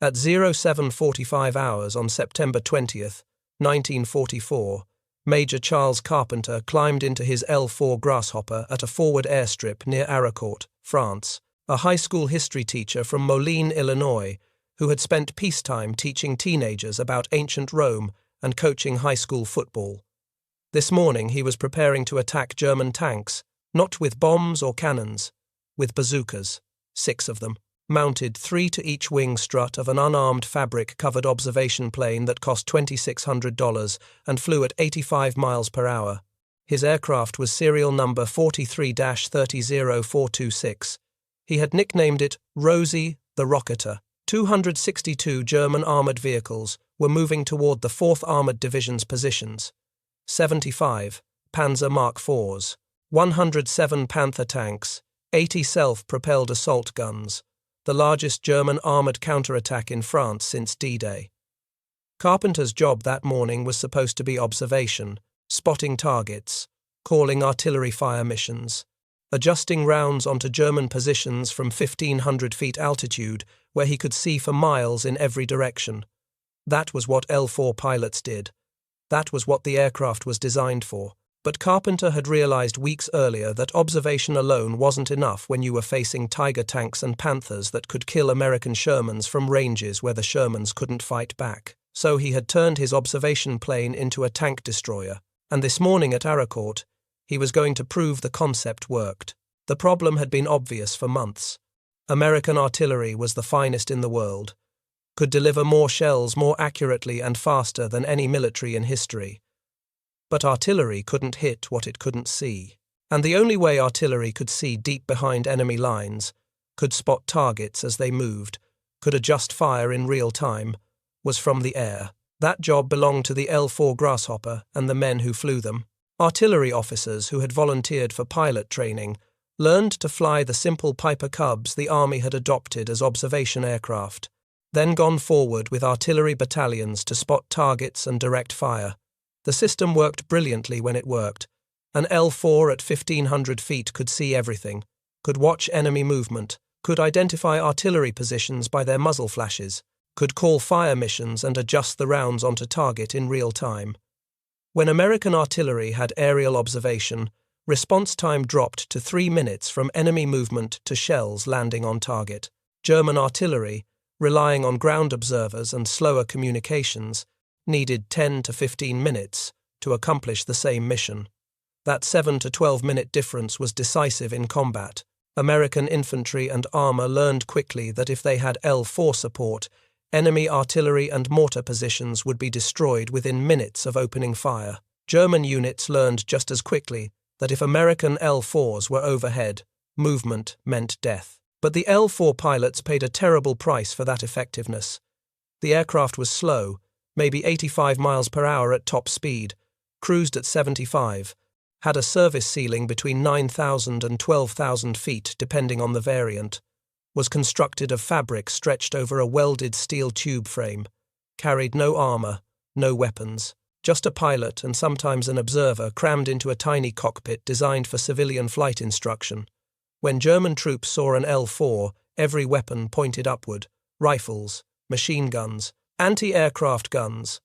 At 07:45 hours on September 20th, 1944, Major Charles Carpenter climbed into his L-4 Grasshopper at a forward airstrip near Arracourt, France, a high school history teacher from Moline, Illinois, who had spent peacetime teaching teenagers about ancient Rome and coaching high school football. This morning he was preparing to attack German tanks, not with bombs or cannons, with bazookas, 6 of them, mounted 3 to each wing strut of an unarmed fabric-covered observation plane that cost $2,600 and flew at 85 miles per hour. His aircraft was serial number 43-30426. He had nicknamed it Rosie the Rocketer. 262 German armored vehicles were moving toward the 4th Armored Division's positions. 75 Panzer Mark IVs, 107 Panther tanks, 80 self-propelled assault guns, the largest German armored counterattack in France since D-Day. Carpenter's job that morning was supposed to be observation, spotting targets, calling artillery fire missions, adjusting rounds onto German positions from 1,500 feet altitude where he could see for miles in every direction. That was what L-4 pilots did. That was what the aircraft was designed for. But Carpenter had realized weeks earlier that observation alone wasn't enough when you were facing Tiger tanks and Panthers that could kill American Shermans from ranges where the Shermans couldn't fight back. So he had turned his observation plane into a tank destroyer, and this morning at Arracourt, he was going to prove the concept worked. The problem had been obvious for months. American artillery was the finest in the world, could deliver more shells more accurately and faster than any military in history. But artillery couldn't hit what it couldn't see. And the only way artillery could see deep behind enemy lines, could spot targets as they moved, could adjust fire in real time, was from the air. That job belonged to the L-4 Grasshopper and the men who flew them. Artillery officers who had volunteered for pilot training learned to fly the simple Piper Cubs the Army had adopted as observation aircraft, then gone forward with artillery battalions to spot targets and direct fire. The system worked brilliantly when it worked. An L-4 at 1,500 feet could see everything, could watch enemy movement, could identify artillery positions by their muzzle flashes, could call fire missions and adjust the rounds onto target in real time. When American artillery had aerial observation, response time dropped to 3 minutes from enemy movement to shells landing on target. German artillery, relying on ground observers and slower communications, needed 10 to 15 minutes to accomplish the same mission. That 7 to 12-minute difference was decisive in combat. American infantry and armor learned quickly that if they had L-4 support, enemy artillery and mortar positions would be destroyed within minutes of opening fire. German units learned just as quickly that if American L-4s were overhead, movement meant death. But the L-4 pilots paid a terrible price for that effectiveness. The aircraft was slow, maybe 85 miles per hour at top speed, cruised at 75, had a service ceiling between 9,000 and 12,000 feet depending on the variant, was constructed of fabric stretched over a welded steel tube frame, carried no armor, no weapons, just a pilot and sometimes an observer crammed into a tiny cockpit designed for civilian flight instruction. When German troops saw an L-4, every weapon pointed upward: rifles, machine guns, anti-aircraft guns,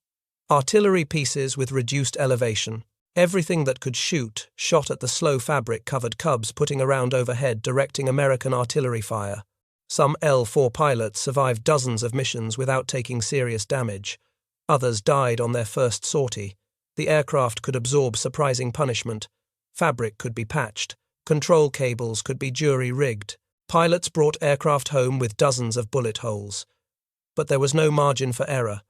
artillery pieces with reduced elevation. Everything that could shoot shot at the slow fabric-covered Cubs putting around overhead directing American artillery fire. Some L-4 pilots survived dozens of missions without taking serious damage. Others died on their first sortie. The aircraft could absorb surprising punishment. Fabric could be patched. Control cables could be jury-rigged. Pilots brought aircraft home with dozens of bullet holes. But there was no margin for error.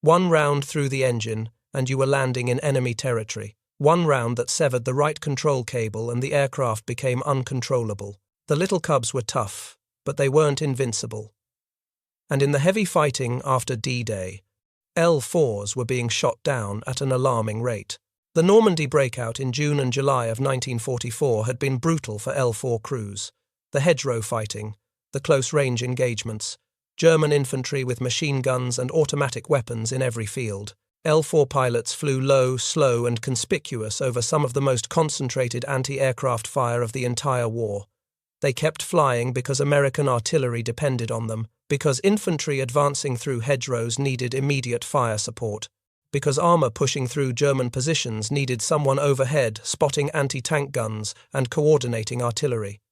One round through the engine, and you were landing in enemy territory. One round that severed the right control cable and the aircraft became uncontrollable. The little Cubs were tough, but they weren't invincible. And in the heavy fighting after D-Day, L-4s were being shot down at an alarming rate. The Normandy breakout in June and July of 1944 had been brutal for L-4 crews. The hedgerow fighting, the close-range engagements, German infantry with machine guns and automatic weapons in every field. L-4 pilots flew low, slow, and conspicuous over some of the most concentrated anti-aircraft fire of the entire war. They kept flying because American artillery depended on them, because infantry advancing through hedgerows needed immediate fire support, because armor pushing through German positions needed someone overhead spotting anti-tank guns and coordinating artillery.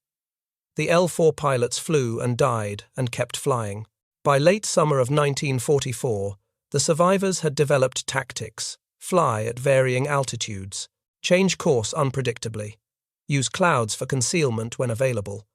The L-4 pilots flew and died and kept flying. By late summer of 1944, the survivors had developed tactics: fly at varying altitudes, change course unpredictably, use clouds for concealment when available,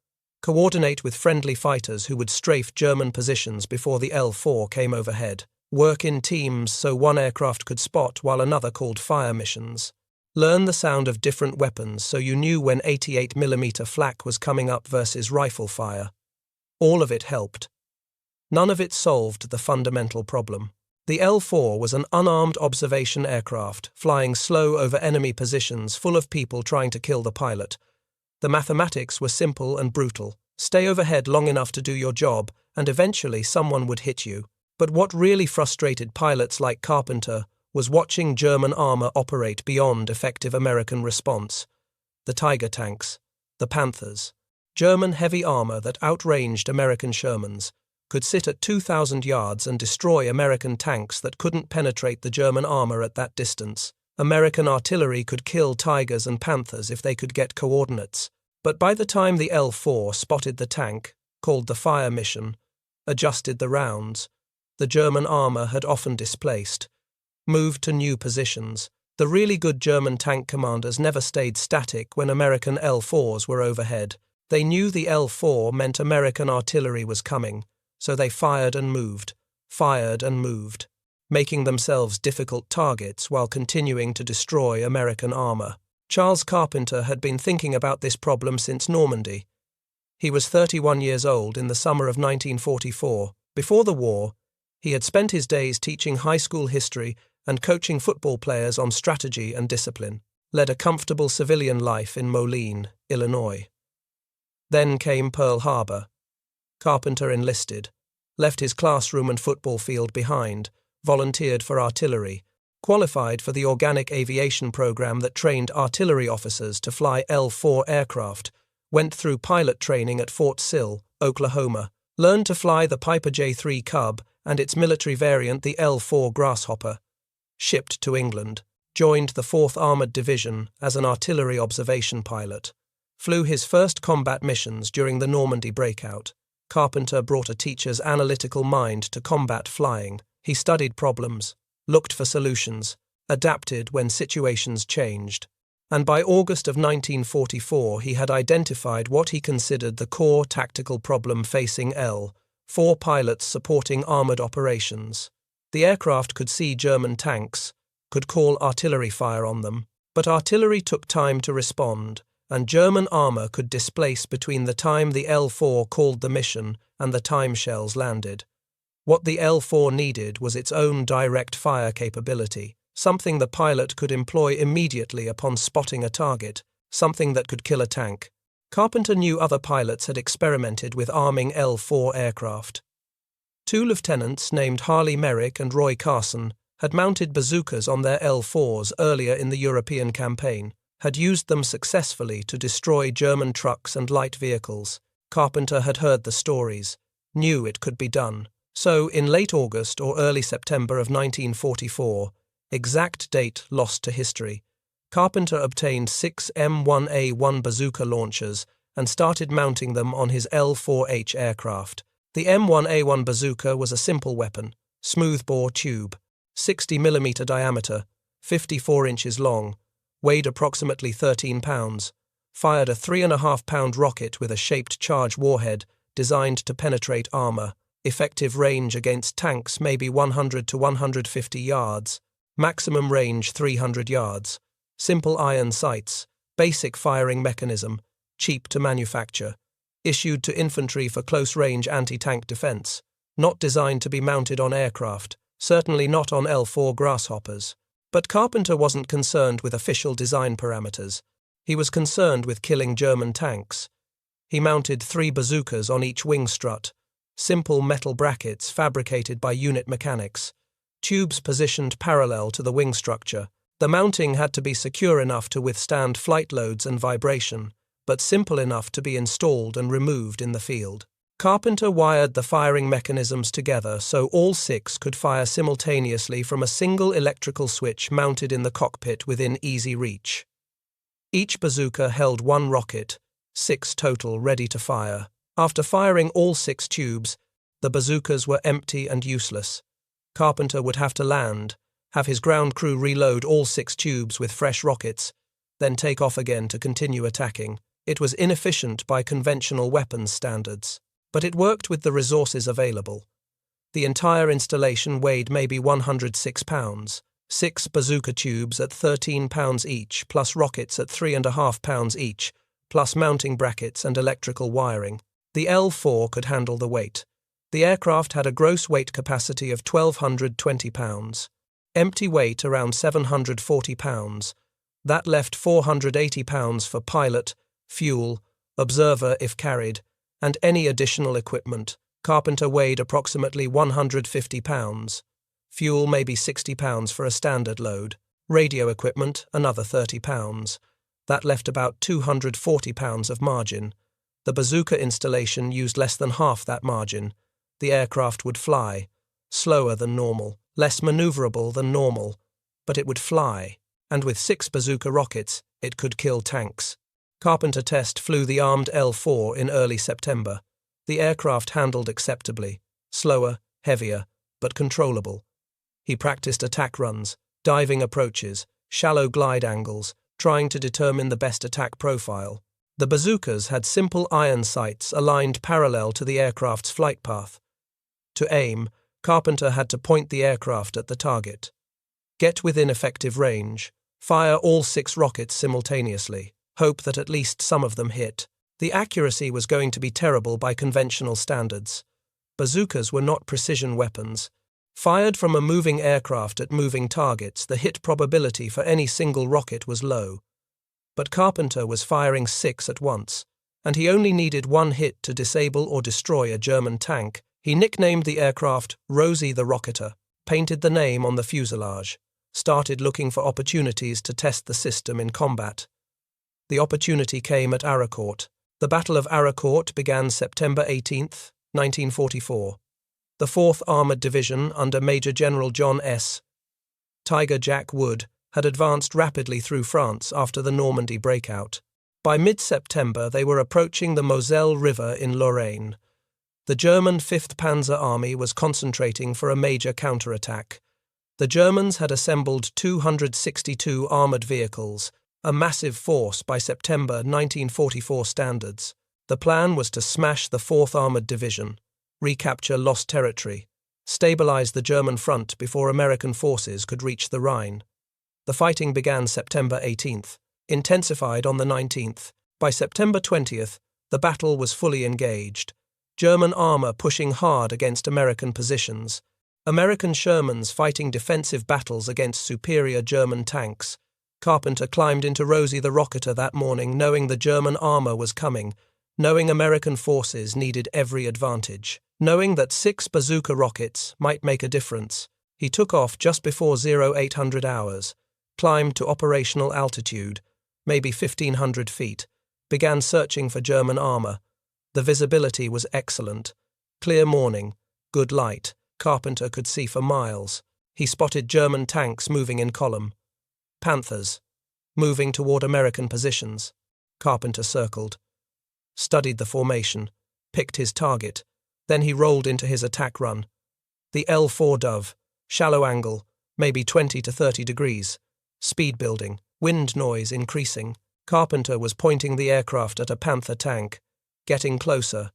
coordinate with friendly fighters who would strafe German positions before the L-4 came overhead, work in teams so one aircraft could spot while another called fire missions, learn the sound of different weapons so you knew when 88mm flak was coming up versus rifle fire. All of it helped. None of it solved the fundamental problem. The L-4 was an unarmed observation aircraft, flying slow over enemy positions full of people trying to kill the pilot. The mathematics were simple and brutal. Stay overhead long enough to do your job, and eventually someone would hit you. But what really frustrated pilots like Carpenter was watching German armor operate beyond effective American response. The Tiger tanks, the Panthers, German heavy armor that outranged American Shermans, could sit at 2,000 yards and destroy American tanks that couldn't penetrate the German armor at that distance. American artillery could kill Tigers and Panthers if they could get coordinates. But by the time the L-4 spotted the tank, called the fire mission, adjusted the rounds, the German armor had often displaced, moved to new positions. The really good German tank commanders never stayed static when American L-4s were overhead. They knew the L-4 meant American artillery was coming, so they fired and moved, making themselves difficult targets while continuing to destroy American armor. Charles Carpenter had been thinking about this problem since Normandy. He was 31 years old in the summer of 1944. Before the war, he had spent his days teaching high school history and coaching football players on strategy and discipline, led a comfortable civilian life in Moline, Illinois. Then came Pearl Harbor. Carpenter enlisted, left his classroom and football field behind, volunteered for artillery, qualified for the Organic Aviation program that trained artillery officers to fly L-4 aircraft, went through pilot training at Fort Sill, Oklahoma, learned to fly the Piper J3 Cub and its military variant the L-4 Grasshopper, shipped to England, joined the 4th Armored Division as an artillery observation pilot, flew his first combat missions during the Normandy breakout. Carpenter brought a teacher's analytical mind to combat flying. He studied problems, looked for solutions, adapted when situations changed. And by August of 1944 he had identified what he considered the core tactical problem facing L-4 pilots supporting armored operations. The aircraft could see German tanks, could call artillery fire on them, but artillery took time to respond, and German armor could displace between the time the L-4 called the mission and the time shells landed. What the L-4 needed was its own direct fire capability, something the pilot could employ immediately upon spotting a target, something that could kill a tank. Carpenter knew other pilots had experimented with arming L-4 aircraft. 2 lieutenants named Harley Merrick and Roy Carson had mounted bazookas on their L-4s earlier in the European campaign, had used them successfully to destroy German trucks and light vehicles. Carpenter had heard the stories, knew it could be done. So, in late August or early September of 1944, exact date lost to history, Carpenter obtained 6 M1A1 bazooka launchers and started mounting them on his L-4H aircraft. The M1A1 bazooka was a simple weapon, smoothbore tube, 60mm diameter, 54 inches long, weighed approximately 13 pounds, fired a 3.5-pound rocket with a shaped charge warhead designed to penetrate armor. Effective range against tanks may be 100 to 150 yards, maximum range 300 yards. Simple iron sights, basic firing mechanism, cheap to manufacture, issued to infantry for close-range anti-tank defense, not designed to be mounted on aircraft, certainly not on L-4 Grasshoppers. But Carpenter wasn't concerned with official design parameters. He was concerned with killing German tanks. He mounted 3 bazookas on each wing strut, simple metal brackets fabricated by unit mechanics, tubes positioned parallel to the wing structure. The mounting had to be secure enough to withstand flight loads and vibration, but simple enough to be installed and removed in the field. Carpenter wired the firing mechanisms together so all 6 could fire simultaneously from a single electrical switch mounted in the cockpit within easy reach. Each bazooka held 1 rocket, 6 total ready to fire. After firing all 6 tubes, the bazookas were empty and useless. Carpenter would have to land, have his ground crew reload all 6 tubes with fresh rockets, then take off again to continue attacking. It was inefficient by conventional weapons standards, but it worked with the resources available. The entire installation weighed maybe 106 pounds, 6 bazooka tubes at 13 pounds each, plus rockets at 3.5 pounds each, plus mounting brackets and electrical wiring. The L-4 could handle the weight. The aircraft had a gross weight capacity of 1,220 pounds. Empty weight around 740 pounds. That left 480 pounds for pilot, fuel, observer if carried, and any additional equipment. Carpenter weighed approximately 150 pounds. Fuel maybe 60 pounds for a standard load. Radio equipment, another 30 pounds. That left about 240 pounds of margin. The bazooka installation used less than half that margin. The aircraft would fly, slower than normal, less maneuverable than normal, but it would fly, and with 6 bazooka rockets, it could kill tanks. Carpenter test flew the armed L-4 in early September. The aircraft handled acceptably, slower, heavier, but controllable. He practiced attack runs, diving approaches, shallow glide angles, trying to determine the best attack profile. The bazookas had simple iron sights aligned parallel to the aircraft's flight path. To aim, Carpenter had to point the aircraft at the target. Get within effective range, fire all 6 rockets simultaneously, hope that at least some of them hit. The accuracy was going to be terrible by conventional standards. Bazookas were not precision weapons. Fired from a moving aircraft at moving targets, the hit probability for any single rocket was low. But Carpenter was firing 6 at once, and he only needed 1 hit to disable or destroy a German tank. He nicknamed the aircraft Rosie the Rocketer, painted the name on the fuselage, started looking for opportunities to test the system in combat. The opportunity came at Arracourt. The Battle of Arracourt began September 18, 1944. The 4th Armored Division under Major General John S. Tiger Jack Wood had advanced rapidly through France after the Normandy breakout. By mid-September they were approaching the Moselle River in Lorraine. The German 5th Panzer Army was concentrating for a major counterattack. The Germans had assembled 262 armoured vehicles, a massive force by September 1944 standards. The plan was to smash the 4th Armoured Division, recapture lost territory, stabilize the German front before American forces could reach the Rhine. The fighting began September 18th, intensified on the 19th. By September 20th, the battle was fully engaged. German armor pushing hard against American positions. American Shermans fighting defensive battles against superior German tanks. Carpenter climbed into Rosie the Rocketer that morning knowing the German armor was coming, knowing American forces needed every advantage, knowing that 6 bazooka rockets might make a difference. He took off just before 0800 hours, climbed to operational altitude, maybe 1,500 feet, began searching for German armor. The visibility was excellent. Clear morning, good light. Carpenter could see for miles. He spotted German tanks moving in column. Panthers, moving toward American positions. Carpenter circled, studied the formation, picked his target. Then he rolled into his attack run. The L-4 Dove, shallow angle, maybe 20 to 30 degrees. Speed building, wind noise increasing. Carpenter was pointing the aircraft at a Panther tank. Getting closer.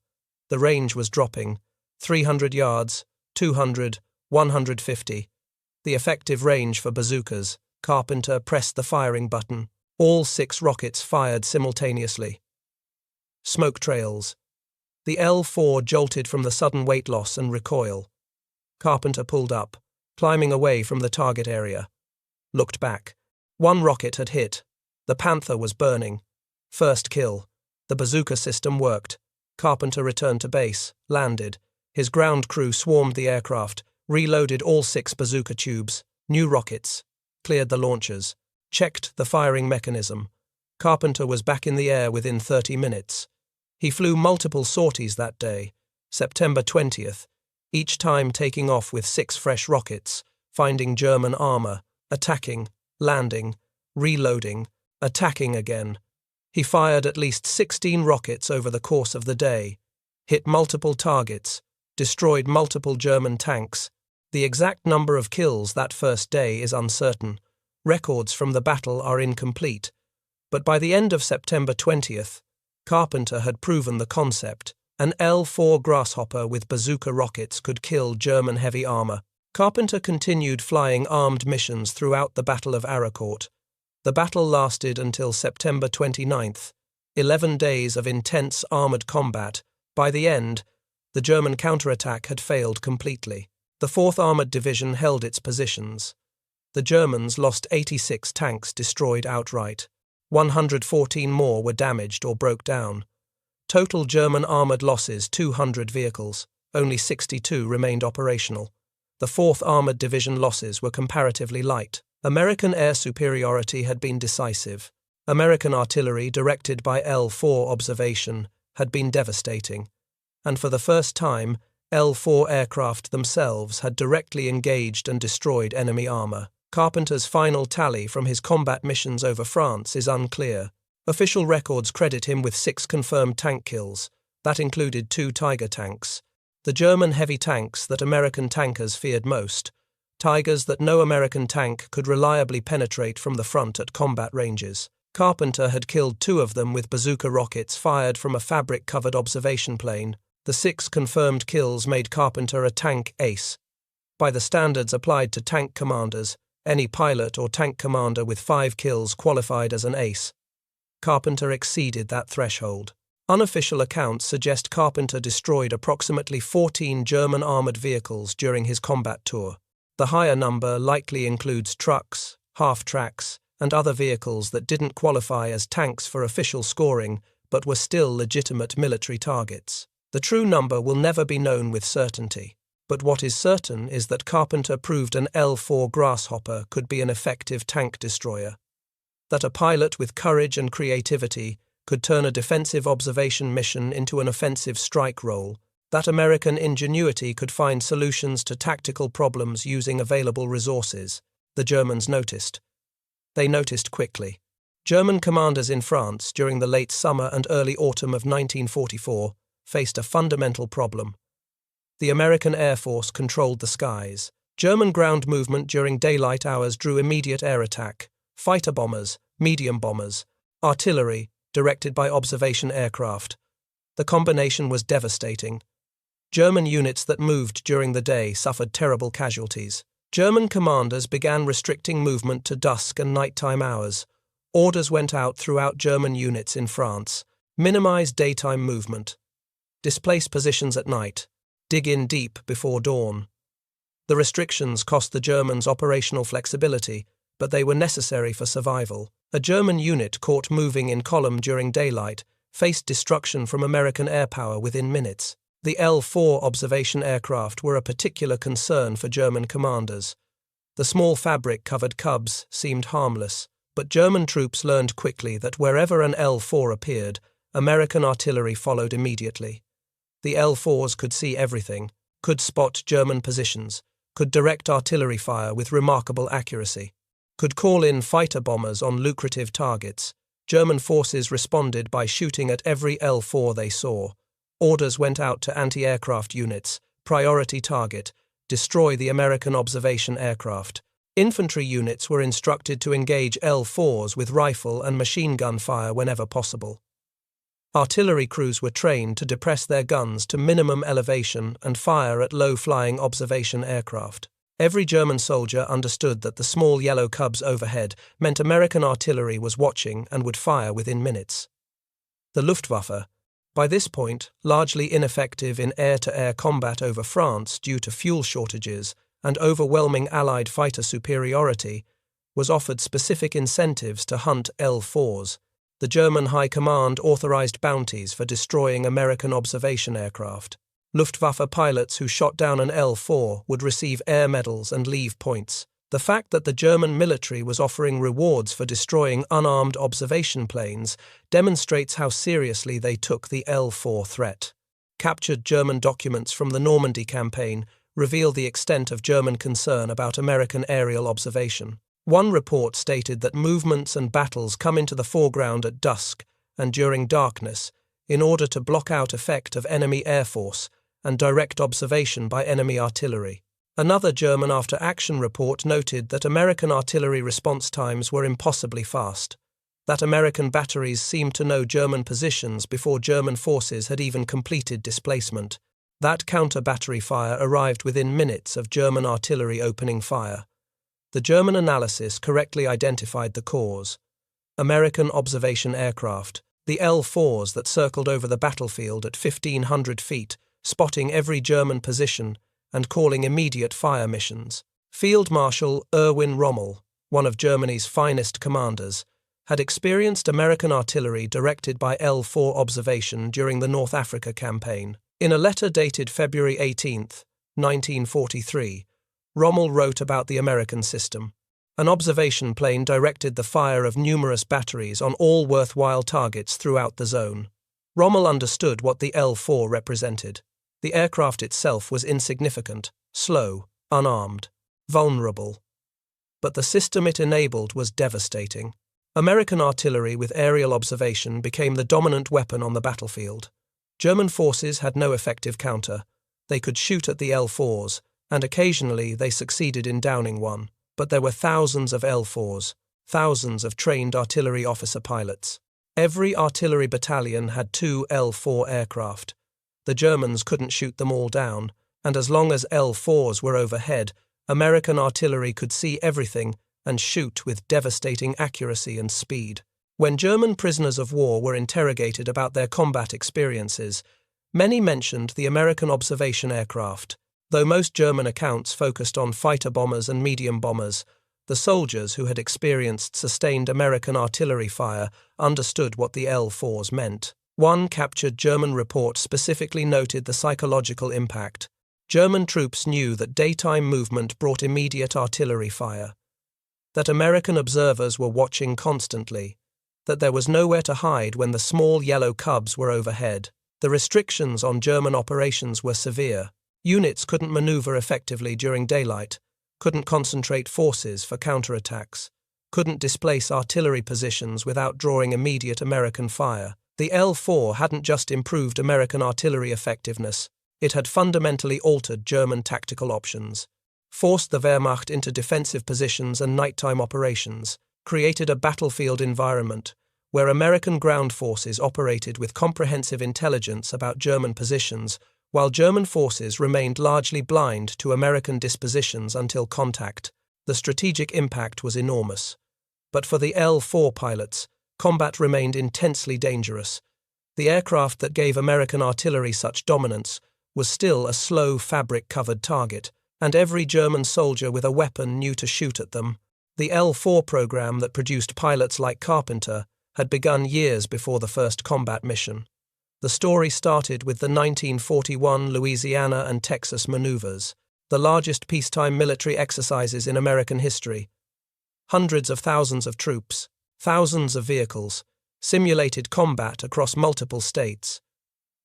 The range was dropping. 300 yards, 200, 150. The effective range for bazookas. Carpenter pressed the firing button. All 6 rockets fired simultaneously. Smoke trails. The L-4 jolted from the sudden weight loss and recoil. Carpenter pulled up, climbing away from the target area. Looked back. 1 rocket had hit. The Panther was burning. First kill. The bazooka system worked. Carpenter returned to base, landed. His ground crew swarmed the aircraft, reloaded all 6 bazooka tubes, new rockets, cleared the launchers, checked the firing mechanism. Carpenter was back in the air within 30 minutes. He flew multiple sorties that day, September 20th, each time taking off with 6 fresh rockets, finding German armor, attacking, landing, reloading, attacking again. He fired at least 16 rockets over the course of the day, hit multiple targets, destroyed multiple German tanks. The exact number of kills that first day is uncertain. Records from the battle are incomplete. But by the end of September 20th, Carpenter had proven the concept. An L-4 Grasshopper with bazooka rockets could kill German heavy armor. Carpenter continued flying armed missions throughout the Battle of Arracourt. The battle lasted until September 29th, 11 days of intense armored combat. By the end, the German counterattack had failed completely. The 4th Armored Division held its positions. The Germans lost 86 tanks destroyed outright. 114 more were damaged or broke down. Total German armored losses 200 vehicles. Only 62 remained operational. The 4th Armored Division losses were comparatively light. American air superiority had been decisive. American artillery, directed by L-4 observation, had been devastating. And for the first time, L-4 aircraft themselves had directly engaged and destroyed enemy armor. Carpenter's final tally from his combat missions over France is unclear. Official records credit him with 6 confirmed tank kills. That included 2 Tiger tanks. The German heavy tanks that American tankers feared most. Tigers that no American tank could reliably penetrate from the front at combat ranges. Carpenter had killed 2 of them with bazooka rockets fired from a fabric-covered observation plane. The 6 confirmed kills made Carpenter a tank ace. By the standards applied to tank commanders, any pilot or tank commander with 5 kills qualified as an ace. Carpenter exceeded that threshold. Unofficial accounts suggest Carpenter destroyed approximately 14 German armored vehicles during his combat tour. The higher number likely includes trucks, half-tracks, and other vehicles that didn't qualify as tanks for official scoring but were still legitimate military targets. The true number will never be known with certainty. But what is certain is that Carpenter proved an L-4 Grasshopper could be an effective tank destroyer. That a pilot with courage and creativity could turn a defensive observation mission into an offensive strike role. That American ingenuity could find solutions to tactical problems using available resources. The Germans noticed. They noticed quickly. German commanders in France during the late summer and early autumn of 1944 faced a fundamental problem. The American Air Force controlled the skies. German ground movement during daylight hours drew immediate air attack. Fighter bombers, medium bombers, artillery, directed by observation aircraft. The combination was devastating. German units that moved during the day suffered terrible casualties. German commanders began restricting movement to dusk and nighttime hours. Orders went out throughout German units in France. Minimize daytime movement. Displace positions at night. Dig in deep before dawn. The restrictions cost the Germans operational flexibility, but they were necessary for survival. A German unit caught moving in column during daylight faced destruction from American air power within minutes. The L-4 observation aircraft were a particular concern for German commanders. The small fabric-covered Cubs seemed harmless, but German troops learned quickly that wherever an L-4 appeared, American artillery followed immediately. The L-4s could see everything, could spot German positions, could direct artillery fire with remarkable accuracy, could call in fighter bombers on lucrative targets. German forces responded by shooting at every L-4 they saw. Orders went out to anti-aircraft units, priority target, destroy the American observation aircraft. Infantry units were instructed to engage L-4s with rifle and machine gun fire whenever possible. Artillery crews were trained to depress their guns to minimum elevation and fire at low-flying observation aircraft. Every German soldier understood that the small yellow Cubs overhead meant American artillery was watching and would fire within minutes. The Luftwaffe, by this point largely ineffective in air-to-air combat over France due to fuel shortages and overwhelming Allied fighter superiority, was offered specific incentives to hunt L-4s. The German High Command authorized bounties for destroying American observation aircraft. Luftwaffe pilots who shot down an L-4 would receive air medals and leave points. The fact that the German military was offering rewards for destroying unarmed observation planes demonstrates how seriously they took the L-4 threat. Captured German documents from the Normandy campaign reveal the extent of German concern about American aerial observation. One report stated that movements and battles come into the foreground at dusk and during darkness in order to block out effect of enemy air force and direct observation by enemy artillery. Another German after-action report noted that American artillery response times were impossibly fast, that American batteries seemed to know German positions before German forces had even completed displacement, that counter-battery fire arrived within minutes of German artillery opening fire. The German analysis correctly identified the cause: American observation aircraft, the L-4s that circled over the battlefield at 1,500 feet, spotting every German position and calling immediate fire missions. Field Marshal Erwin Rommel, one of Germany's finest commanders, had experienced American artillery directed by L-4 observation during the North Africa campaign. In a letter dated February 18, 1943, Rommel wrote about the American system. An observation plane directed the fire of numerous batteries on all worthwhile targets throughout the zone. Rommel understood what the L-4 represented. The aircraft itself was insignificant, slow, unarmed, vulnerable. But the system it enabled was devastating. American artillery with aerial observation became the dominant weapon on the battlefield. German forces had no effective counter. They could shoot at the L-4s, and occasionally they succeeded in downing one. But there were thousands of L-4s, thousands of trained artillery officer pilots. Every artillery battalion had 2 L-4 aircraft. The Germans couldn't shoot them all down, and as long as L-4s were overhead, American artillery could see everything and shoot with devastating accuracy and speed. When German prisoners of war were interrogated about their combat experiences, many mentioned the American observation aircraft. Though most German accounts focused on fighter bombers and medium bombers, the soldiers who had experienced sustained American artillery fire understood what the L-4s meant. One captured German report specifically noted the psychological impact. German troops knew that daytime movement brought immediate artillery fire, that American observers were watching constantly, that there was nowhere to hide when the small yellow cubs were overhead. The restrictions on German operations were severe. Units couldn't maneuver effectively during daylight, couldn't concentrate forces for counterattacks, couldn't displace artillery positions without drawing immediate American fire. The L-4 hadn't just improved American artillery effectiveness, it had fundamentally altered German tactical options, forced the Wehrmacht into defensive positions and nighttime operations, created a battlefield environment where American ground forces operated with comprehensive intelligence about German positions, while German forces remained largely blind to American dispositions until contact. The strategic impact was enormous. But for the L-4 pilots, combat remained intensely dangerous. The aircraft that gave American artillery such dominance was still a slow, fabric-covered target, and every German soldier with a weapon knew to shoot at them. The L-4 program that produced pilots like Carpenter had begun years before the first combat mission. The story started with the 1941 Louisiana and Texas maneuvers, the largest peacetime military exercises in American history. Hundreds of thousands of troops, thousands of vehicles, simulated combat across multiple states.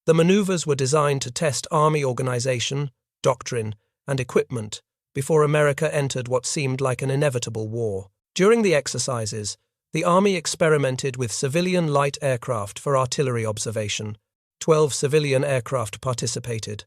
The maneuvers were designed to test Army organization, doctrine, and equipment before America entered what seemed like an inevitable war. During the exercises, the Army experimented with civilian light aircraft for artillery observation. 12 civilian aircraft participated.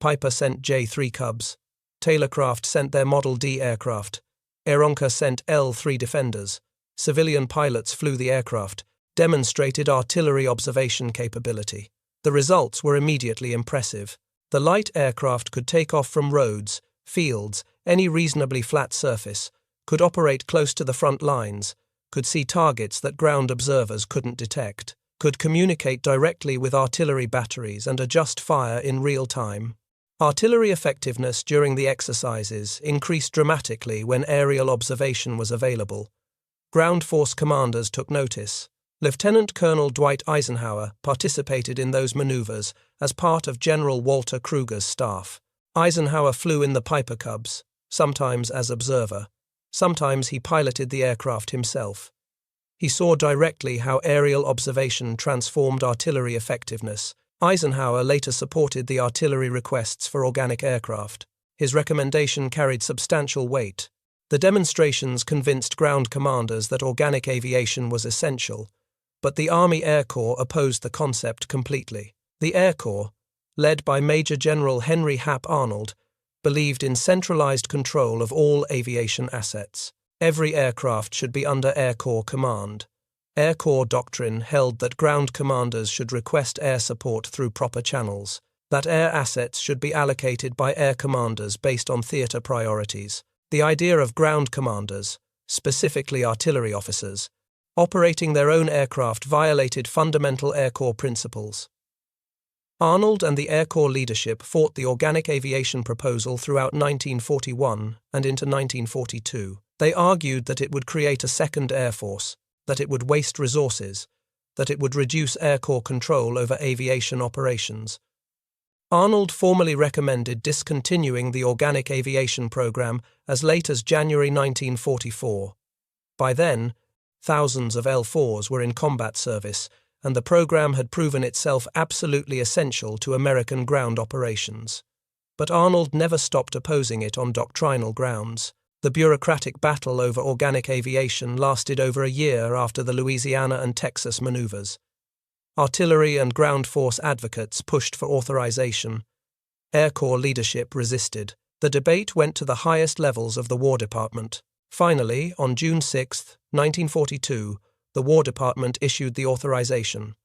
Piper sent J-3 Cubs. Taylorcraft sent their Model D aircraft. Aeronca sent L-3 Defenders. Civilian pilots flew the aircraft, demonstrated artillery observation capability. The results were immediately impressive. The light aircraft could take off from roads, fields, any reasonably flat surface, could operate close to the front lines, could see targets that ground observers couldn't detect, could communicate directly with artillery batteries and adjust fire in real time. Artillery effectiveness during the exercises increased dramatically when aerial observation was available. Ground force commanders took notice. Lieutenant Colonel Dwight Eisenhower participated in those maneuvers as part of General Walter Kruger's staff. Eisenhower flew in the Piper Cubs, sometimes as observer. Sometimes he piloted the aircraft himself. He saw directly how aerial observation transformed artillery effectiveness. Eisenhower later supported the artillery requests for organic aircraft. His recommendation carried substantial weight. The demonstrations convinced ground commanders that organic aviation was essential, but the Army Air Corps opposed the concept completely. The Air Corps, led by Major General Henry Hap Arnold, believed in centralized control of all aviation assets. Every aircraft should be under Air Corps command. Air Corps doctrine held that ground commanders should request air support through proper channels, that air assets should be allocated by air commanders based on theater priorities. The idea of ground commanders, specifically artillery officers, operating their own aircraft violated fundamental Air Corps principles. Arnold and the Air Corps leadership fought the organic aviation proposal throughout 1941 and into 1942. They argued that it would create a second air force, that it would waste resources, that it would reduce Air Corps control over aviation operations. Arnold formally recommended discontinuing the organic aviation program as late as January 1944. By then, thousands of L-4s were in combat service, and the program had proven itself absolutely essential to American ground operations. But Arnold never stopped opposing it on doctrinal grounds. The bureaucratic battle over organic aviation lasted over a year after the Louisiana and Texas maneuvers. Artillery and ground force advocates pushed for authorization. Air Corps leadership resisted. The debate went to the highest levels of the War Department. Finally, on June 6, 1942, the War Department issued the authorization.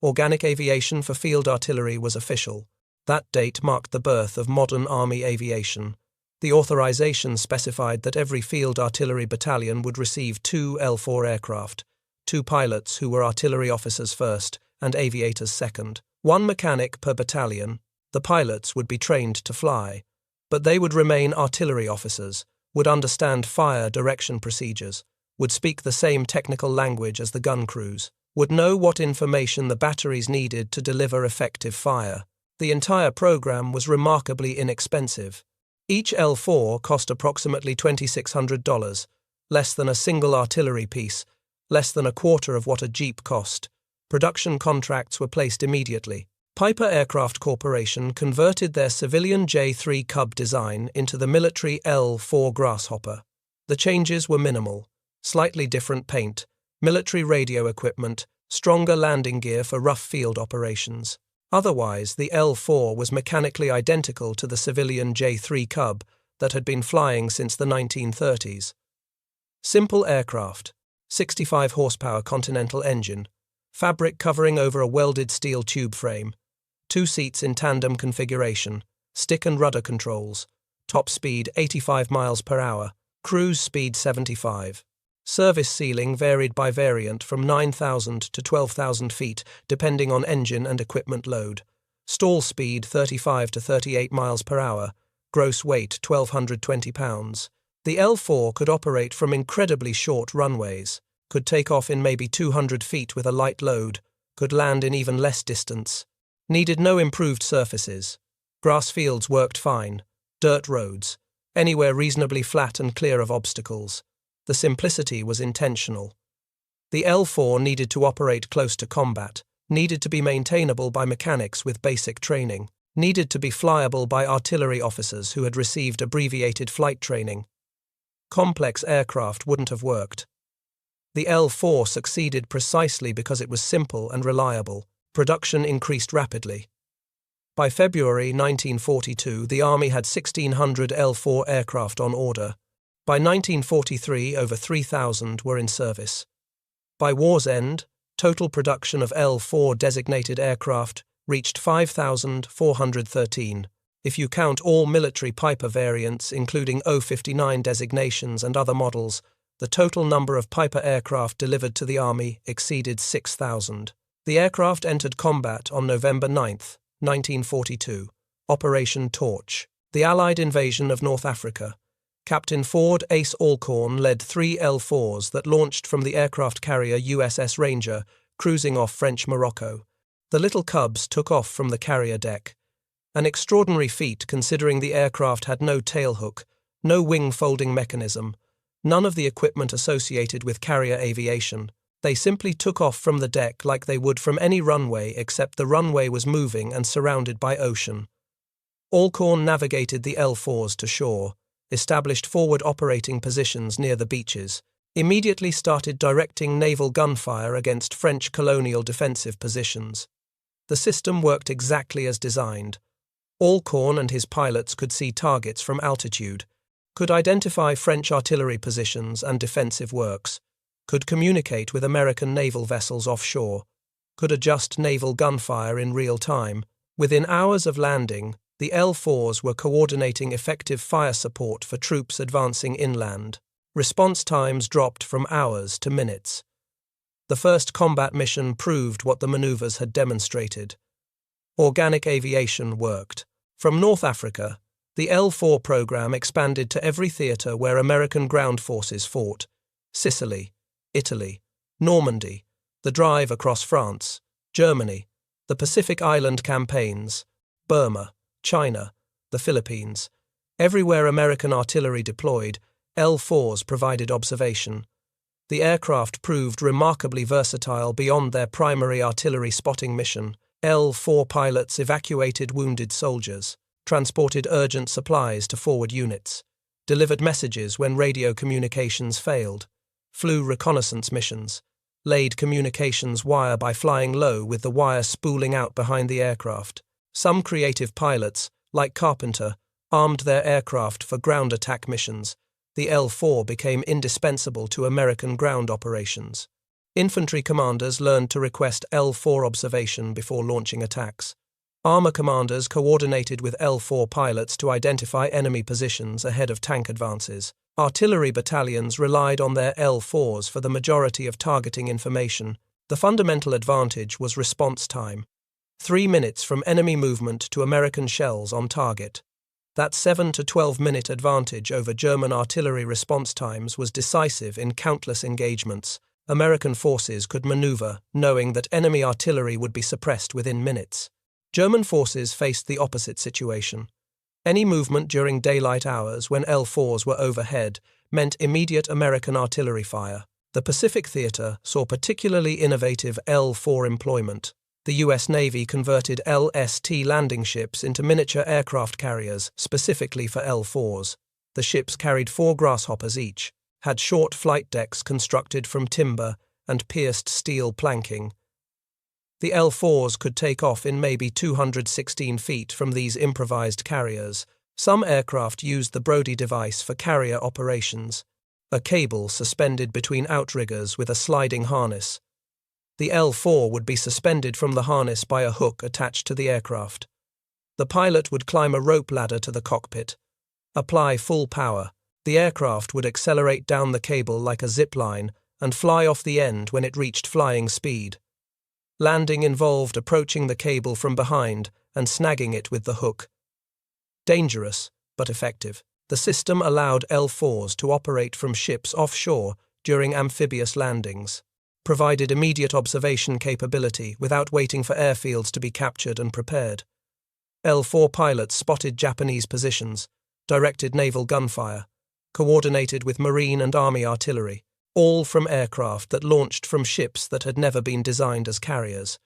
Organic aviation for field artillery was official. That date marked the birth of modern Army aviation. The authorization specified that every field artillery battalion would receive 2 L-4 aircraft, 2 pilots who were artillery officers first and aviators second, 1 mechanic per battalion. The pilots would be trained to fly, but they would remain artillery officers, would understand fire direction procedures, would speak the same technical language as the gun crews, would know what information the batteries needed to deliver effective fire. The entire program was remarkably inexpensive. Each L-4 cost approximately $2,600, less than a single artillery piece, less than a quarter of what a Jeep cost. Production contracts were placed immediately. Piper Aircraft Corporation converted their civilian J-3 Cub design into the military L-4 Grasshopper. The changes were minimal. Slightly different paint, military radio equipment, stronger landing gear for rough field operations. Otherwise, the L-4 was mechanically identical to the civilian J-3 Cub that had been flying since the 1930s. Simple aircraft, 65 horsepower Continental engine, fabric covering over a welded steel tube frame, 2 seats in tandem configuration, stick and rudder controls, top speed 85 miles per hour, cruise speed 75. Service ceiling varied by variant from 9,000 to 12,000 feet, depending on engine and equipment load. Stall speed 35 to 38 miles per hour. Gross weight 1,220 pounds. The L-4 could operate from incredibly short runways, could take off in maybe 200 feet with a light load, could land in even less distance. Needed no improved surfaces. Grass fields worked fine. Dirt roads. Anywhere reasonably flat and clear of obstacles. The simplicity was intentional. The L-4 needed to operate close to combat, needed to be maintainable by mechanics with basic training, needed to be flyable by artillery officers who had received abbreviated flight training. Complex aircraft wouldn't have worked. The L-4 succeeded precisely because it was simple and reliable. Production increased rapidly. By February 1942, the Army had 1,600 L-4 aircraft on order. By 1943, over 3,000 were in service. By war's end, total production of L-4 designated aircraft reached 5,413. If you count all military Piper variants, including O-59 designations and other models, the total number of Piper aircraft delivered to the Army exceeded 6,000. The aircraft entered combat on November 9, 1942. Operation Torch. The Allied invasion of North Africa. Captain Ford Ace Alcorn led 3 L-4s that launched from the aircraft carrier USS Ranger, cruising off French Morocco. The little Cubs took off from the carrier deck. An extraordinary feat considering the aircraft had no tailhook, no wing folding mechanism, None of the equipment associated with carrier aviation. They simply took off from the deck like they would from any runway, except the runway was moving and surrounded by ocean. Alcorn navigated the L-4s to shore, established forward operating positions near the beaches, immediately started directing naval gunfire against French colonial defensive positions. The system worked exactly as designed. Alcorn and his pilots could see targets from altitude, could identify French artillery positions and defensive works, could communicate with American naval vessels offshore, could adjust naval gunfire in real time. Within hours of landing, the L-4s were coordinating effective fire support for troops advancing inland. Response times dropped from hours to minutes. The first combat mission proved what the maneuvers had demonstrated. Organic aviation worked. From North Africa, the L-4 program expanded to every theater where American ground forces fought: Sicily, Italy, Normandy, the drive across France, Germany, the Pacific Island campaigns, Burma, China, the Philippines. Everywhere American artillery deployed, L-4s provided observation. The aircraft proved remarkably versatile beyond their primary artillery spotting mission. L-4 pilots evacuated wounded soldiers, transported urgent supplies to forward units, delivered messages when radio communications failed, flew reconnaissance missions, laid communications wire by flying low with the wire spooling out behind the aircraft. Some creative pilots, like Carpenter, armed their aircraft for ground attack missions. The L-4 became indispensable to American ground operations. Infantry commanders learned to request L-4 observation before launching attacks. Armor commanders coordinated with L-4 pilots to identify enemy positions ahead of tank advances. Artillery battalions relied on their L-4s for the majority of targeting information. The fundamental advantage was response time. 3 minutes from enemy movement to American shells on target. That 7 to 12-minute advantage over German artillery response times was decisive in countless engagements. American forces could maneuver, knowing that enemy artillery would be suppressed within minutes. German forces faced the opposite situation. Any movement during daylight hours when L-4s were overhead meant immediate American artillery fire. The Pacific Theater saw particularly innovative L-4 employment. The U.S. Navy converted LST landing ships into miniature aircraft carriers specifically for L-4s. The ships carried 4 Grasshoppers each, had short flight decks constructed from timber and pierced steel planking. The L-4s could take off in maybe 216 feet from these improvised carriers. Some aircraft used the Brody device for carrier operations, a cable suspended between outriggers with a sliding harness. The L-4 would be suspended from the harness by a hook attached to the aircraft. The pilot would climb a rope ladder to the cockpit, apply full power. The aircraft would accelerate down the cable like a zip line and fly off the end when it reached flying speed. Landing involved approaching the cable from behind and snagging it with the hook. Dangerous, but effective. The system allowed L-4s to operate from ships offshore during amphibious landings, provided immediate observation capability without waiting for airfields to be captured and prepared. L-4 pilots spotted Japanese positions, directed naval gunfire, coordinated with Marine and Army artillery, all from aircraft that launched from ships that had never been designed as carriers.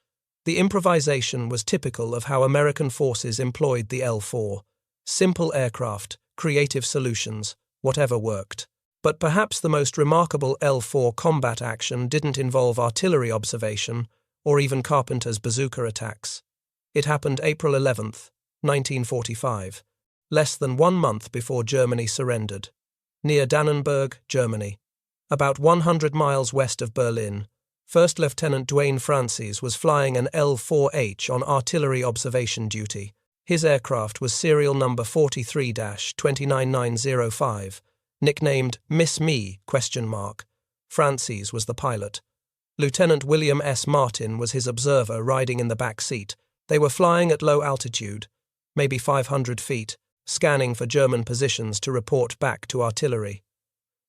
The improvisation was typical of how American forces employed the L-4. Simple aircraft, creative solutions, whatever worked. But perhaps the most remarkable L-4 combat action didn't involve artillery observation or even Carpenter's bazooka attacks. It happened April 11th, 1945, less than 1 month before Germany surrendered. Near Dannenberg, Germany, about 100 miles west of Berlin, First Lieutenant Duane Francis was flying an L-4H on artillery observation duty. His aircraft was serial number 43-29905, nicknamed Miss Me? Francis was the pilot. Lieutenant William S. Martin was his observer riding in the back seat. They were flying at low altitude, maybe 500 feet, scanning for German positions to report back to artillery.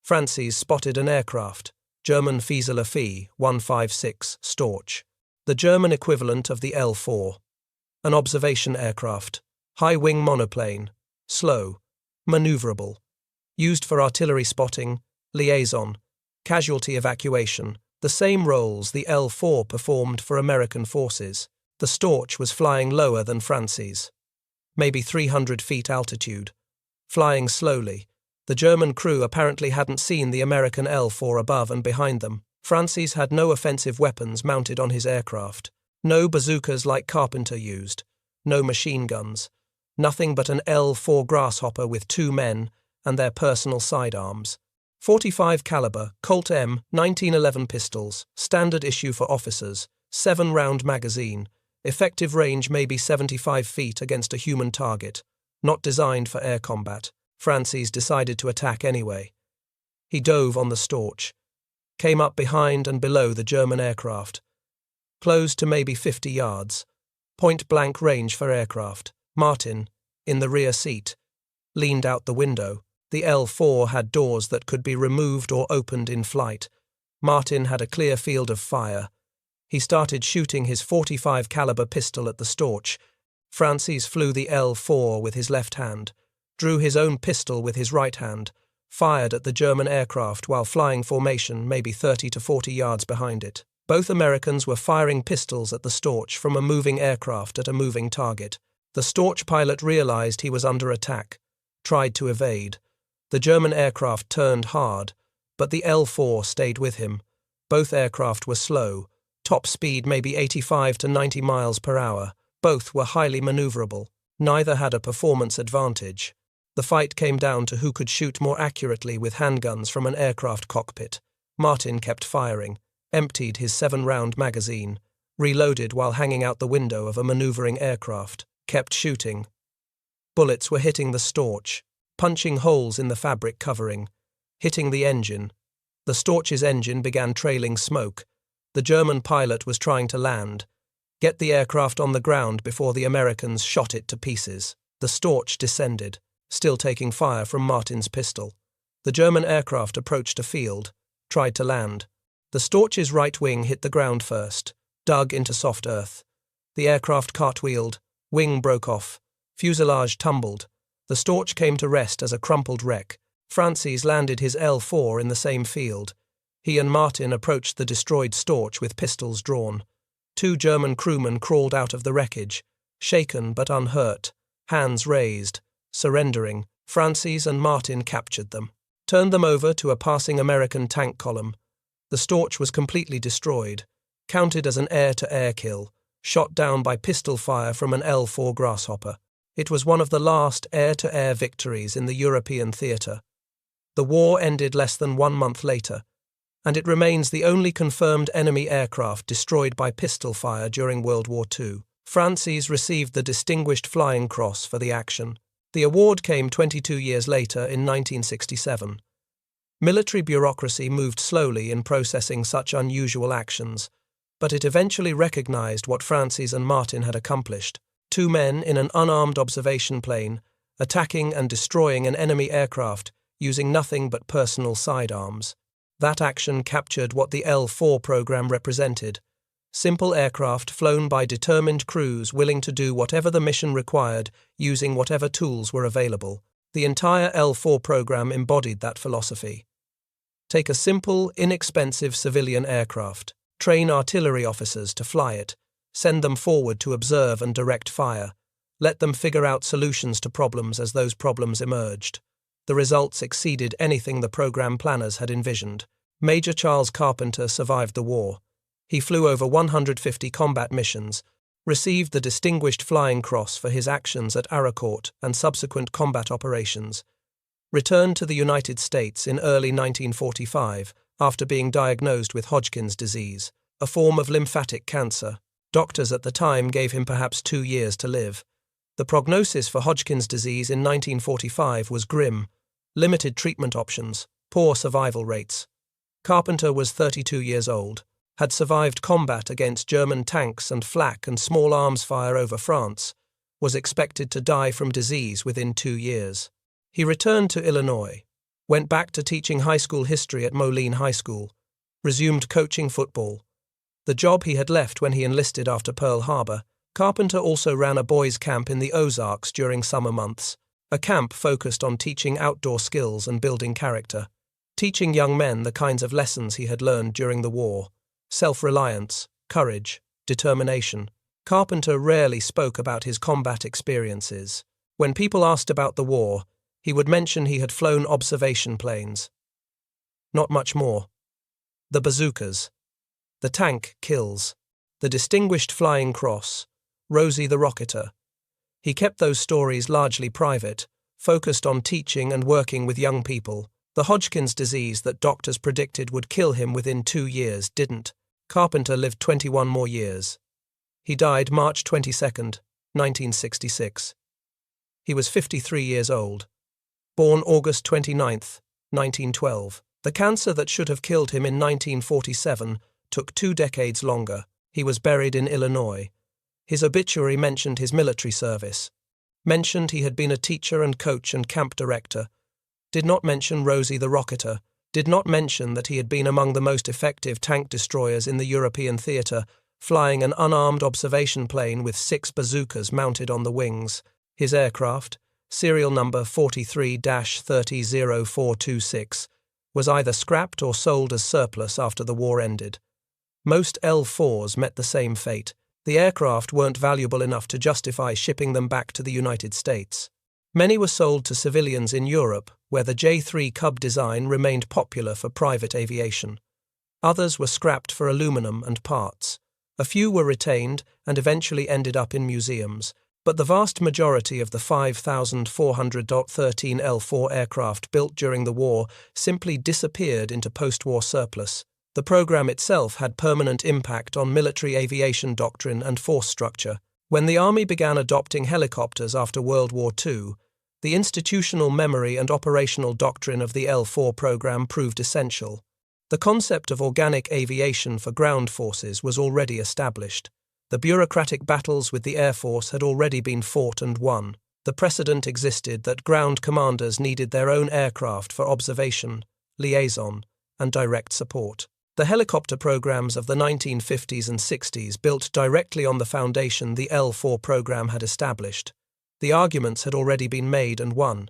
Francis spotted an aircraft, German Fieseler Vieh 156 Storch, the German equivalent of the L-4. An observation aircraft, high-wing monoplane, slow, maneuverable, used for artillery spotting, liaison, casualty evacuation, the same roles the L-4 performed for American forces. The Storch was flying lower than Francis, maybe 300 feet altitude. Flying slowly, the German crew apparently hadn't seen the American L-4 above and behind them. Francis had no offensive weapons mounted on his aircraft, no bazookas like Carpenter used, no machine guns, nothing but an L-4 Grasshopper with 2 men and their personal sidearms. 45 caliber Colt M 1911 pistols, standard issue for officers, 7-round magazine, effective range maybe 75 feet against a human target, not designed for air combat. Francis decided to attack anyway. He dove on the Storch, came up behind and below the German aircraft, closed to maybe 50 yards, point-blank range for aircraft. Martin, in the rear seat, leaned out the window. The L-4 had doors that could be removed or opened in flight. Martin had a clear field of fire. He started shooting his 45 caliber pistol at the Storch. Francis flew the L-4 with his left hand, drew his own pistol with his right hand, fired at the German aircraft while flying formation maybe 30 to 40 yards behind it. Both Americans were firing pistols at the Storch from a moving aircraft at a moving target. The Storch pilot realized he was under attack, tried to evade. The German aircraft turned hard, but the L-4 stayed with him. Both aircraft were slow, top speed maybe 85 to 90 miles per hour. Both were highly maneuverable. Neither had a performance advantage. The fight came down to who could shoot more accurately with handguns from an aircraft cockpit. Martin kept firing, emptied his 7-round magazine, reloaded while hanging out the window of a maneuvering aircraft, kept shooting. Bullets were hitting the Storch, punching holes in the fabric covering, hitting the engine. The Storch's engine began trailing smoke. The German pilot was trying to land, get the aircraft on the ground before the Americans shot it to pieces. The Storch descended, still taking fire from Martin's pistol. The German aircraft approached a field, tried to land. The Storch's right wing hit the ground first, dug into soft earth. The aircraft cartwheeled, wing broke off, fuselage tumbled. The Storch came to rest as a crumpled wreck. Francis landed his L-4 in the same field. He and Martin approached the destroyed Storch with pistols drawn. 2 German crewmen crawled out of the wreckage, shaken but unhurt, hands raised, surrendering. Francis and Martin captured them, turned them over to a passing American tank column. The Storch was completely destroyed, counted as an air-to-air kill, shot down by pistol fire from an L-4 Grasshopper. It was one of the last air-to-air victories in the European theatre. The war ended less than 1 month later, and it remains the only confirmed enemy aircraft destroyed by pistol fire during World War II. Francis received the Distinguished Flying Cross for the action. The award came 22 years later in 1967. Military bureaucracy moved slowly in processing such unusual actions, but it eventually recognized what Francis and Martin had accomplished. 2 men in an unarmed observation plane, attacking and destroying an enemy aircraft using nothing but personal sidearms. That action captured what the L-4 program represented: simple aircraft flown by determined crews willing to do whatever the mission required using whatever tools were available. The entire L-4 program embodied that philosophy. Take a simple, inexpensive civilian aircraft, train artillery officers to fly it, send them forward to observe and direct fire, let them figure out solutions to problems as those problems emerged. The results exceeded anything the program planners had envisioned. Major Charles Carpenter survived the war. He flew over 150 combat missions, received the Distinguished Flying Cross for his actions at Arracourt and subsequent combat operations, returned to the United States in early 1945 after being diagnosed with Hodgkin's disease, a form of lymphatic cancer. Doctors at the time gave him perhaps 2 years to live. The prognosis for Hodgkin's disease in 1945 was grim: limited treatment options, poor survival rates. Carpenter was 32 years old, had survived combat against German tanks and flak and small arms fire over France, was expected to die from disease within 2 years. He returned to Illinois, went back to teaching high school history at Moline High School, resumed coaching football, the job he had left when he enlisted after Pearl Harbor. Carpenter also ran a boys' camp in the Ozarks during summer months, a camp focused on teaching outdoor skills and building character. teaching young men the kinds of lessons he had learned during the war: self-reliance, courage, determination. Carpenter rarely spoke about his combat experiences. When people asked about the war, he would mention he had flown observation planes. Not much more. The bazookas. The tank kills. The distinguished flying cross. Rosie the Rocketer. He kept those stories largely private, focused on teaching and working with young people. The Hodgkin's disease that doctors predicted would kill him within 2 years didn't. Carpenter lived 21 more years. He died March 22, 1966. He was 53 years old. Born August 29, 1912. The cancer that should have killed him in 1947 took 2 decades longer. He was buried in Illinois. His obituary mentioned his military service. Mentioned he had been a teacher and coach and camp director. Did not mention Rosie the Rocketer. Did not mention that he had been among the most effective tank destroyers in the European theatre, flying an unarmed observation plane with 6 bazookas mounted on the wings. His aircraft, serial number 43-300426, was either scrapped or sold as surplus after the war ended. Most L-4s met the same fate. The aircraft weren't valuable enough to justify shipping them back to the United States. Many were sold to civilians in Europe, where the J-3 Cub design remained popular for private aviation. Others were scrapped for aluminum and parts. A few were retained and eventually ended up in museums, but the vast majority of the 5,413 L-4 aircraft built during the war simply disappeared into post-war surplus. The program itself had permanent impact on military aviation doctrine and force structure. When the Army began adopting helicopters after World War II, the institutional memory and operational doctrine of the L-4 program proved essential. The concept of organic aviation for ground forces was already established. The bureaucratic battles with the Air Force had already been fought and won. The precedent existed that ground commanders needed their own aircraft for observation, liaison, and direct support. The helicopter programs of the 1950s and 60s built directly on the foundation the L-4 program had established. The arguments had already been made and won.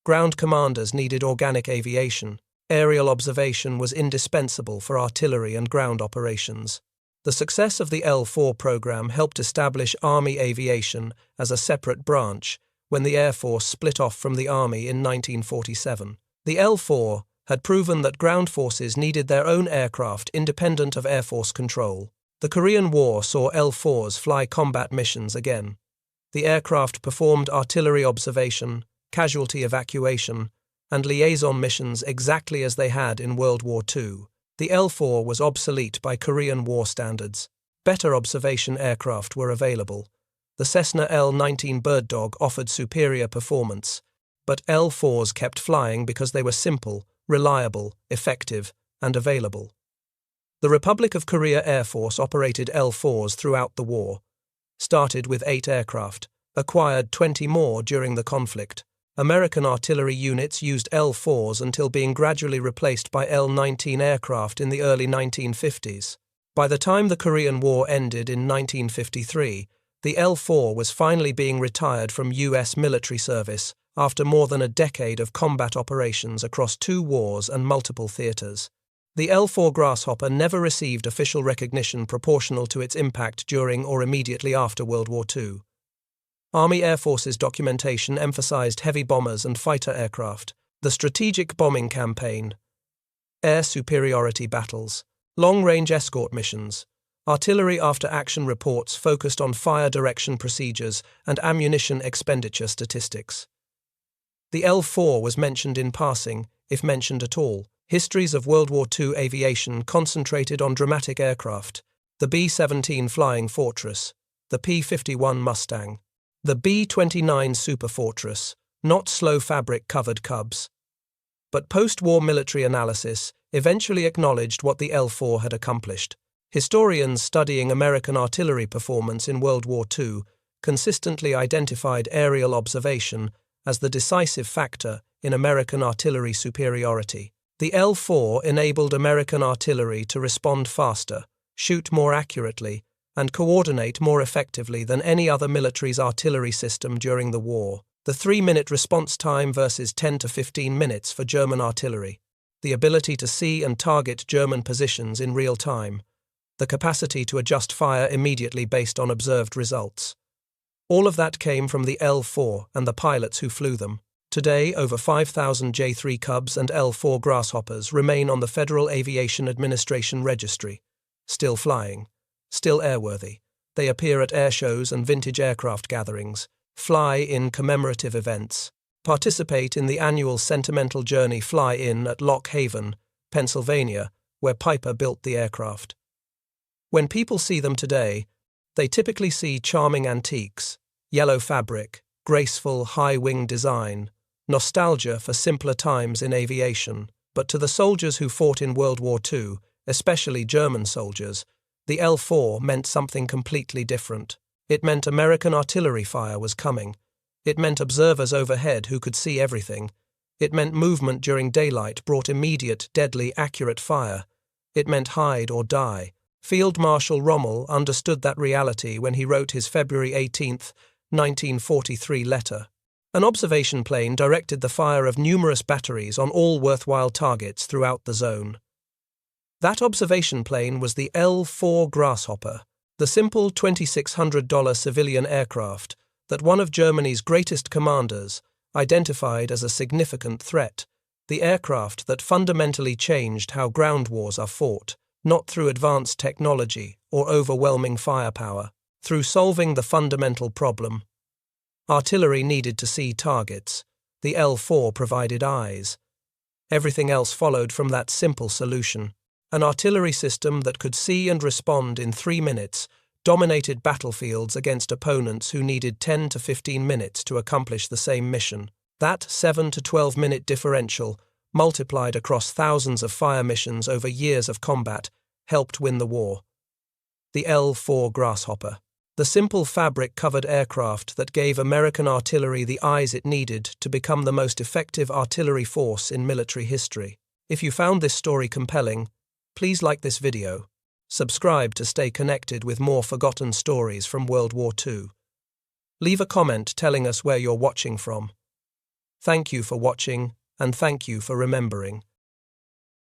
Ground commanders needed organic aviation. Aerial observation was indispensable for artillery and ground operations. The success of the L-4 program helped establish Army Aviation as a separate branch when the Air Force split off from the Army in 1947. The L-4 had proven that ground forces needed their own aircraft independent of Air Force control. The Korean War saw L-4s fly combat missions again. The aircraft performed artillery observation, casualty evacuation, and liaison missions exactly as they had in World War II. The L-4 was obsolete by Korean War standards. Better observation aircraft were available. The Cessna L-19 Bird Dog offered superior performance, but L-4s kept flying because they were simple, reliable, effective, and available. The Republic of Korea Air Force operated L-4s throughout the war. Started with 8 aircraft, acquired 20 more during the conflict. American artillery units used L-4s until being gradually replaced by L-19 aircraft in the early 1950s. By the time the Korean War ended in 1953, the L-4 was finally being retired from U.S. military service after more than a decade of combat operations across 2 wars and multiple theaters. The L-4 Grasshopper never received official recognition proportional to its impact during or immediately after World War II. Army Air Force's documentation emphasized heavy bombers and fighter aircraft, the strategic bombing campaign, air superiority battles, long-range escort missions, artillery after-action reports focused on fire direction procedures and ammunition expenditure statistics. The L-4 was mentioned in passing, if mentioned at all. Histories of World War II aviation concentrated on dramatic aircraft, the B-17 Flying Fortress, the P-51 Mustang, the B-29 Super Fortress, not slow fabric-covered Cubs. But post-war military analysis eventually acknowledged what the L-4 had accomplished. Historians studying American artillery performance in World War II consistently identified aerial observation as the decisive factor in American artillery superiority. The L-4 enabled American artillery to respond faster, shoot more accurately, and coordinate more effectively than any other military's artillery system during the war. The 3-minute response time versus 10 to 15 minutes for German artillery. the ability to see and target German positions in real time, the capacity to adjust fire immediately based on observed results. All of that came from the L-4 and the pilots who flew them. Today, over 5,000 J-3 Cubs and L-4 Grasshoppers remain on the Federal Aviation Administration registry, still flying, still airworthy. They appear at air shows and vintage aircraft gatherings, fly in commemorative events, participate in the annual Sentimental Journey fly-in at Lock Haven, Pennsylvania, where Piper built the aircraft. When people see them today, they typically see charming antiques, yellow fabric, graceful high-wing design, nostalgia for simpler times in aviation. But to the soldiers who fought in World War II, especially German soldiers, the L-4 meant something completely different. It meant American artillery fire was coming. It meant observers overhead who could see everything. It meant movement during daylight brought immediate, deadly, accurate fire. It meant hide or die. Field Marshal Rommel understood that reality when he wrote his February 18, 1943 letter. An observation plane directed the fire of numerous batteries on all worthwhile targets throughout the zone. That observation plane was the L-4 Grasshopper, the simple $2,600 civilian aircraft that one of Germany's greatest commanders identified as a significant threat, the aircraft that fundamentally changed how ground wars are fought, not through advanced technology or overwhelming firepower, through solving the fundamental problem. Artillery needed to see targets. The L-4 provided eyes. Everything else followed from that simple solution. An artillery system that could see and respond in 3 minutes dominated battlefields against opponents who needed 10 to 15 minutes to accomplish the same mission. That 7 to 12-minute differential, multiplied across thousands of fire missions over years of combat, helped win the war. The L-4 Grasshopper, the simple fabric-covered aircraft that gave American artillery the eyes it needed to become the most effective artillery force in military history. If you found this story compelling, please like this video. Subscribe to stay connected with more forgotten stories from World War II. Leave a comment telling us where you're watching from. Thank you for watching, and thank you for remembering.